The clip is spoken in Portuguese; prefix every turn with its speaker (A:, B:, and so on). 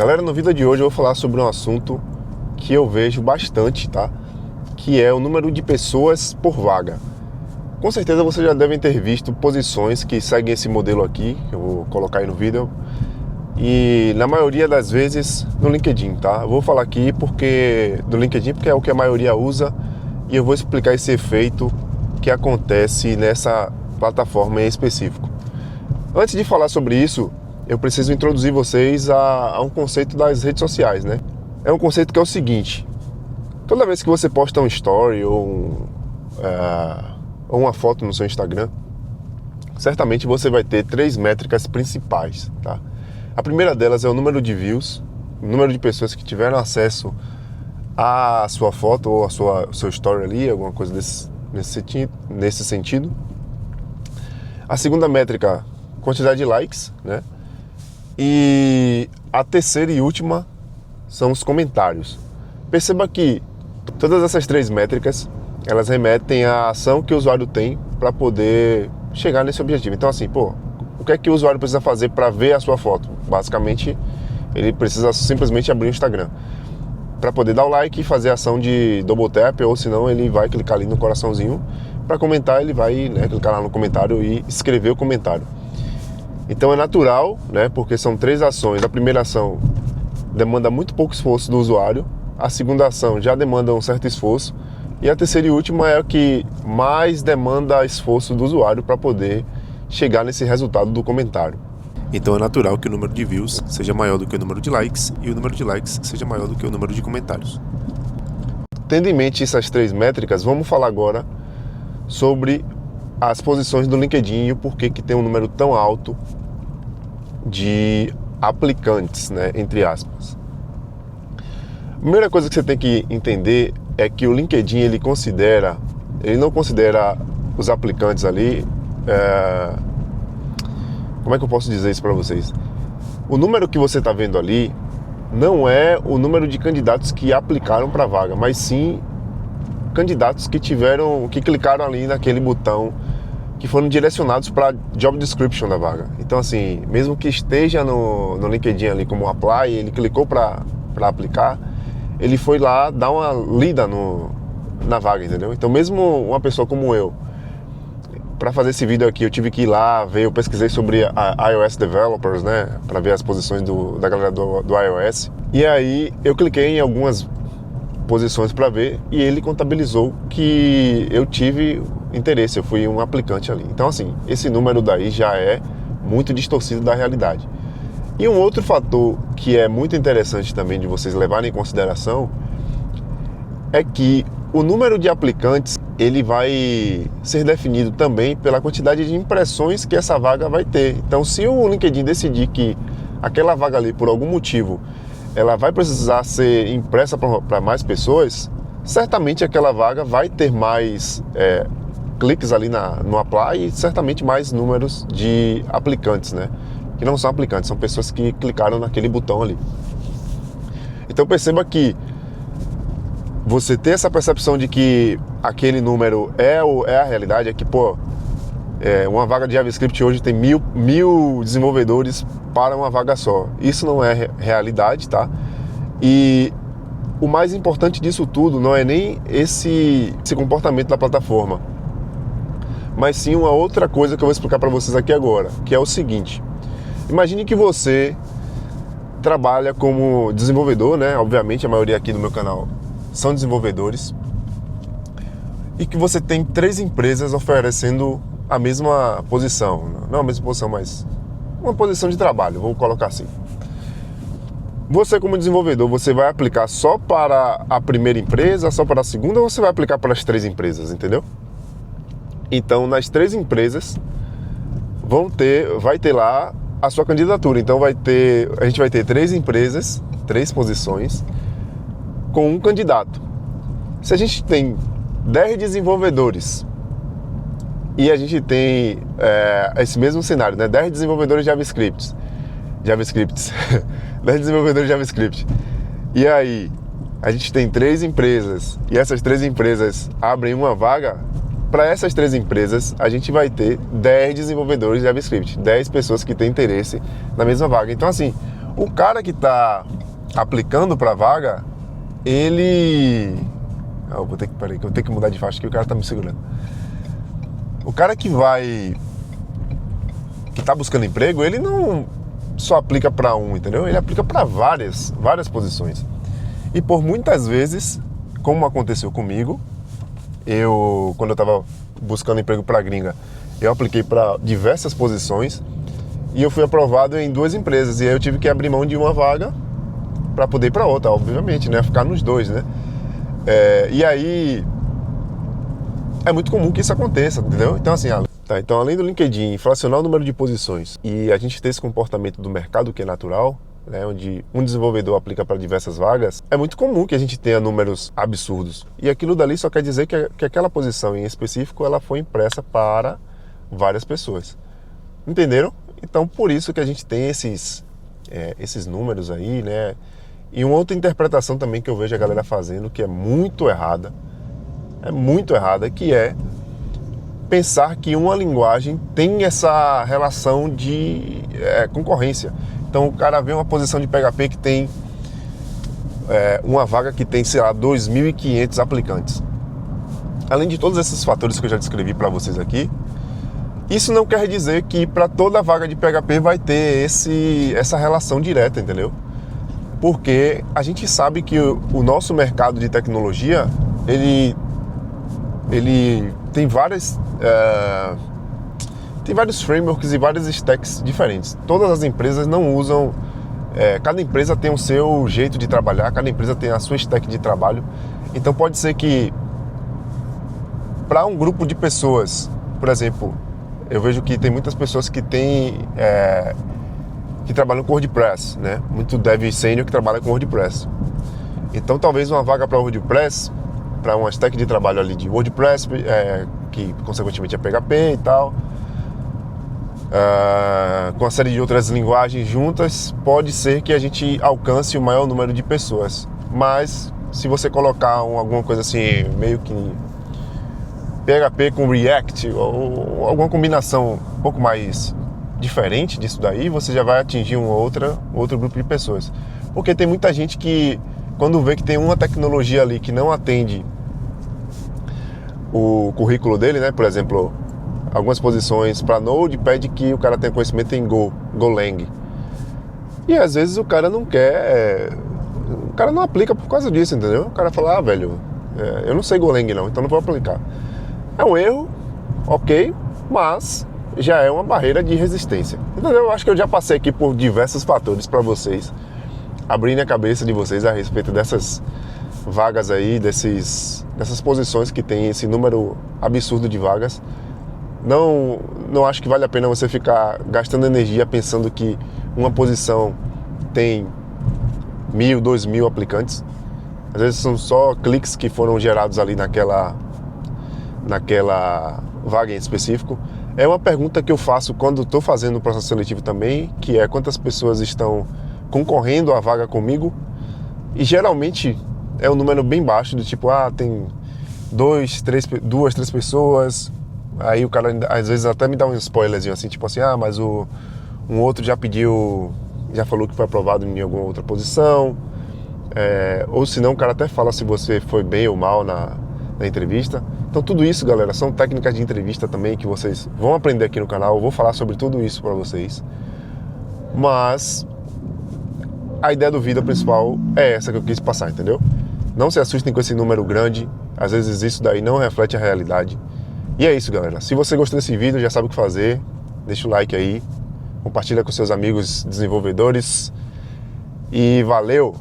A: Galera, no vídeo de hoje eu vou falar sobre um assunto que eu vejo bastante, tá? Que é o número de pessoas por vaga. Com certeza vocês já devem ter visto posições que seguem esse modelo aqui, que eu vou colocar aí no vídeo. E na maioria das vezes no LinkedIn, tá? Eu vou falar aqui do LinkedIn porque é o que a maioria usa e eu vou explicar esse efeito que acontece nessa plataforma em específico. Antes de falar sobre isso, eu preciso introduzir vocês a um conceito das redes sociais, né? É um conceito que é o seguinte: toda vez que você posta um story ou uma foto no seu Instagram, certamente você vai ter 3 métricas principais, tá? A primeira delas é o número de views, o número de pessoas que tiveram acesso à sua foto ou ao seu story ali, alguma coisa nesse sentido. A segunda métrica, quantidade de likes, né? E a terceira e última são os comentários. Perceba que todas essas 3 métricas, elas remetem à ação que o usuário tem para poder chegar nesse objetivo. Então assim, o que é que o usuário precisa fazer para ver a sua foto? Basicamente, ele precisa simplesmente abrir o Instagram para poder dar o like e fazer a ação de double tap, ou senão ele vai clicar ali no coraçãozinho. Para comentar, ele vai, clicar lá no comentário e escrever o comentário. Então é natural, porque são 3 ações. A primeira ação demanda muito pouco esforço do usuário, a segunda ação já demanda um certo esforço, e a terceira e última é a que mais demanda esforço do usuário para poder chegar nesse resultado do comentário. Então é natural que o número de views seja maior do que o número de likes e o número de likes seja maior do que o número de comentários. Tendo em mente essas 3 métricas, vamos falar agora sobre as posições do LinkedIn e o porquê que tem um número tão alto de aplicantes, entre aspas. A primeira coisa que você tem que entender é que o LinkedIn ele não considera os aplicantes ali. Como é que eu posso dizer isso para vocês? O número que você está vendo ali não é o número de candidatos que aplicaram para a vaga, mas sim candidatos que clicaram ali naquele botão, que foram direcionados para a job description da vaga. Então assim, mesmo que esteja no LinkedIn ali como apply, ele clicou para aplicar, ele foi lá dar uma lida na vaga, entendeu? Então mesmo uma pessoa como eu, para fazer esse vídeo aqui, eu tive que ir lá ver, eu pesquisei sobre a iOS Developers, para ver as posições da galera do iOS. E aí eu cliquei em algumas posições para ver e ele contabilizou que eu tive interesse, eu fui um aplicante ali. Então assim, esse número daí já é muito distorcido da realidade. E um outro fator que é muito interessante também de vocês levarem em consideração é que o número de aplicantes ele vai ser definido também pela quantidade de impressões que essa vaga vai ter. Então se o LinkedIn decidir que aquela vaga ali, por algum motivo, ela vai precisar ser impressa para mais pessoas, certamente aquela vaga vai ter mais cliques ali no apply e certamente mais números de aplicantes, que não são aplicantes, são pessoas que clicaram naquele botão ali. Então perceba que você ter essa percepção de que aquele número é a realidade, é que, uma vaga de JavaScript hoje tem mil desenvolvedores para uma vaga só. Isso não é realidade, tá? E o mais importante disso tudo não é nem esse comportamento da plataforma, mas sim uma outra coisa que eu vou explicar para vocês aqui agora, que é o seguinte: imagine que você trabalha como desenvolvedor, Obviamente a maioria aqui do meu canal são desenvolvedores, e que você tem 3 empresas oferecendo a mesma posição, não a mesma posição, mas uma posição de trabalho, vou colocar assim. Você como desenvolvedor, você vai aplicar só para a primeira empresa, só para a segunda, ou você vai aplicar para as 3 empresas, entendeu? Então nas 3 empresas vai ter lá a sua candidatura. Então a gente vai ter 3 empresas, 3 posições com um candidato. Se a gente tem 10 desenvolvedores e a gente tem esse mesmo cenário, 10 desenvolvedores JavaScript 10 desenvolvedores JavaScript, e aí a gente tem 3 empresas e essas 3 empresas abrem uma vaga, para essas 3 empresas a gente vai ter 10 desenvolvedores JavaScript, 10 pessoas que têm interesse na mesma vaga. Então assim, O cara que está aplicando para a vaga, ele... eu vou ter que mudar de faixa, que o cara está me segurando. O cara que está buscando emprego, ele não só aplica para um, entendeu? Ele aplica para várias posições. E por muitas vezes, como aconteceu comigo, quando eu estava buscando emprego para gringa, eu apliquei para diversas posições e eu fui aprovado em 2 empresas. E aí eu tive que abrir mão de uma vaga para poder ir para outra, obviamente, né? Ficar nos 2, né? E aí é muito comum que isso aconteça, entendeu? Então assim, então além do LinkedIn inflacionar o número de posições e a gente ter esse comportamento do mercado que é natural, né, onde um desenvolvedor aplica para diversas vagas, é muito comum que a gente tenha números absurdos. E aquilo dali só quer dizer que aquela posição em específico ela foi impressa para várias pessoas. Entenderam? Então por isso que a gente tem esses números aí, né? E uma outra interpretação também que eu vejo a galera fazendo, que é muito errada, que é pensar que uma linguagem tem essa relação de concorrência. Então o cara vê uma posição de PHP que tem uma vaga que tem, sei lá, 2.500 aplicantes. Além de todos esses fatores que eu já descrevi para vocês aqui, isso não quer dizer que para toda vaga de PHP vai ter essa relação direta, entendeu? Porque a gente sabe que o nosso mercado de tecnologia, ele tem vários frameworks e vários stacks diferentes. Todas as empresas não usam... cada empresa tem o seu jeito de trabalhar, cada empresa tem a sua stack de trabalho. Então pode ser que para um grupo de pessoas, por exemplo, eu vejo que tem muitas pessoas que trabalham com WordPress, né? Muito dev sênior que trabalha com WordPress. Então talvez uma vaga para WordPress, para uma stack de trabalho ali de WordPress, que consequentemente é PHP e tal, com uma série de outras linguagens juntas, pode ser que a gente alcance o maior número de pessoas. Mas se você colocar alguma coisa assim, meio que PHP com React, ou alguma combinação um pouco mais diferente disso daí, você já vai atingir outro grupo de pessoas. Porque tem muita gente que, quando vê que tem uma tecnologia ali que não atende o currículo dele, né? Por exemplo, algumas posições para Node pede que o cara tenha conhecimento em Golang. E às vezes o cara não quer... O cara não aplica por causa disso, entendeu? O cara fala, velho, eu não sei Golang não, então não vou aplicar. É um erro, ok, mas já é uma barreira de resistência. Entendeu? Eu acho que eu já passei aqui por diversos fatores para vocês, abrindo a cabeça de vocês a respeito dessas vagas aí, dessas posições que tem esse número absurdo de vagas. Não acho que vale a pena você ficar gastando energia pensando que uma posição tem 1.000, 2.000 aplicantes. Às vezes são só cliques que foram gerados ali naquela vaga em específico. É uma pergunta que eu faço quando estou fazendo o processo seletivo também, que é quantas pessoas estão concorrendo à vaga comigo, e geralmente é um número bem baixo, do tipo, tem 2, 3 pessoas. Aí o cara às vezes até me dá um spoilerzinho assim, tipo assim, mas um outro já falou que foi aprovado em alguma outra posição, ou senão o cara até fala se você foi bem ou mal na entrevista. Então tudo isso, galera, são técnicas de entrevista também que vocês vão aprender aqui no canal. Eu vou falar sobre tudo isso para vocês, mas a ideia do vídeo principal é essa que eu quis passar, entendeu? Não se assustem com esse número grande, às vezes isso daí não reflete a realidade. E é isso, galera. Se você gostou desse vídeo, já sabe o que fazer. Deixa o like aí, compartilha com seus amigos desenvolvedores e valeu!